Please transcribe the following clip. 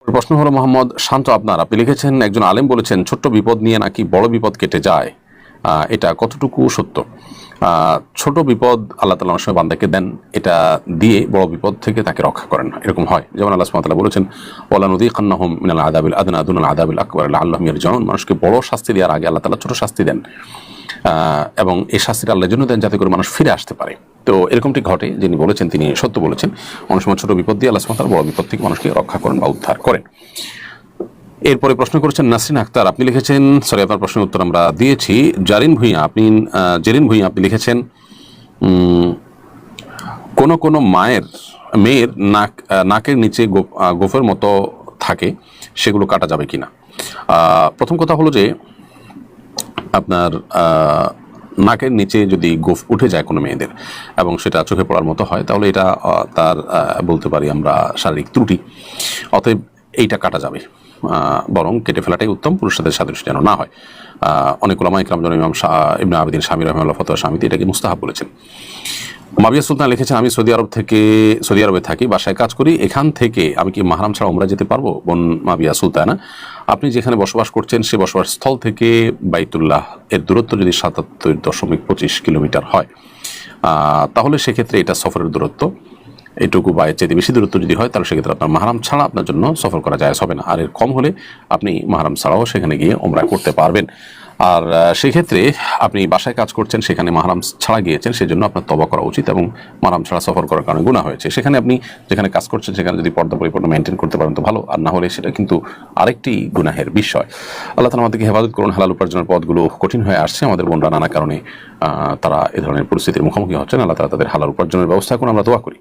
প্রশ্ন হলো মোহাম্মদ শান্ত আপনার, আপনি লিখেছেন একজন আলেম বলেছেন ছোট্ট বিপদ নিয়ে নাকি বড় বিপদ কেটে যায়, এটা কতটুকু সত্য? ছোট বিপদ আল্লাহ তাআলা অনেক সময় বান্দাকে দেন, এটা দিয়ে বড় বিপদ থেকে তাকে রক্ষা করেন না, এরকম হয়। যেমন আল্লাহ সুবহানাহু ওয়া তাআলা বলেছেন ওয়ালানুযীকান্নাহুম মিনাল আযাবিল আদনা দুনাল আযাবিল আকবার লাআল্লাহুম ইয়ারজিউন। মানুষকে বড় শাস্তি দেওয়ার আগে আল্লাহ তাআলা ছোট শাস্তি দেন, এবং এই শাস্তিটা আল্লাহর জন্য দেন যাতে করে মানুষ ফিরে আসতে পারে। তো এরকমটি ঘটে, যিনি বলেছেন তিনি সত্য বলেছেন। অনেক সময় ছোট বিপদ দিয়ে আল্লাহ সুবহানাহু ওয়া তাআলা বড় বিপদ থেকে মানুষকে রক্ষা করেন বা উদ্ধার করেন। এরপরে প্রশ্ন করেছেন নাসরিন আক্তার, আপনি লিখেছেন, সরি আপনার প্রশ্নের উত্তর আমরা দিয়েছি। জেরিন ভুঁইয়া আপনি লিখেছেন কোন কোন মেয়ের নাকের নিচে গোফের মতো থাকে, সেগুলো কাটা যাবে কিনা? প্রথম কথা হলো যে আপনার নাকের নিচে যদি গোফ উঠে যায় কোনো মেয়েদের এবং সেটা চোখে পড়ার মতো হয়, তাহলে এটা তার বলতে পারি আমরা শারীরিক ত্রুটি, অতএব এইটা কাটা যাবে। বরং কেটে ফেলাটাই উত্তম, পুরুষদের সাদৃশ্য যেন না হয়। অনেক উলামা ইকরাম যেমন ইমাম ইবনে আবিদিন শামী রাহিমাহুল্লাহ ফতোয়া শামীতে এটাকে মুস্তাহাব বলেছেন। মাবিয়া সুলতান লিখেছেন, আমি সৌদি আরবে থাকি, বাসায় কাজ করি, এখান থেকে আমি কি মাহরাম ছাড়া উমরা যেতে পারবো? বোন মাবিয়া সুলতানা, আপনি যেখানে বসবাস করছেন সে বসবাস স্থল থেকে বাইতুল্লাহ এর দূরত্ব যদি ৭৭.২৫ কিলোমিটার হয়, তাহলে সেক্ষেত্রে এটা সফরের দূরত্ব। এটুকু বা এর চাইতে বেশি দূরত্ব যদি হয়, তাহলে সেক্ষেত্রে আপনার মাহরাম ছাড়া আপনার জন্য সফর করা জায়েজ হবে না। আর এর কম হলে আপনি মাহরাম ছাড়াও সেখানে গিয়ে উমরা করতে পারবেন। আর সেক্ষেত্রে আপনি বাসায় কাজ করছেন, সেখানে মাহরাম ছাড়া গিয়েছেন, সেজন্য আপনার তওবা করা উচিত এবং মাহরাম ছাড়া সফর করার কারণে গুনাহ হয়েছে। সেখানে আপনি যেখানে কাজ করছেন সেখানে যদি পর্দা পরিপূর্ণ মেনটেন করতে পারেন তো ভালো, আর না হলে সেটা কিন্তু আরেকটি গুনাহের বিষয়। আল্লাহ তাআলা আমাদেরকে হেফাজত করুন। হালাল উপার্জনের পথগুলো কঠিন হয়ে আসছে, আমাদের বোনরা নানা কারণে তারা এ ধরনের পরিস্থিতির মুখোমুখি হচ্ছেন। আল্লাহ তাআলা তাদের হালাল উপার্জনের ব্যবস্থা করুন, আমরা দোয়া করি।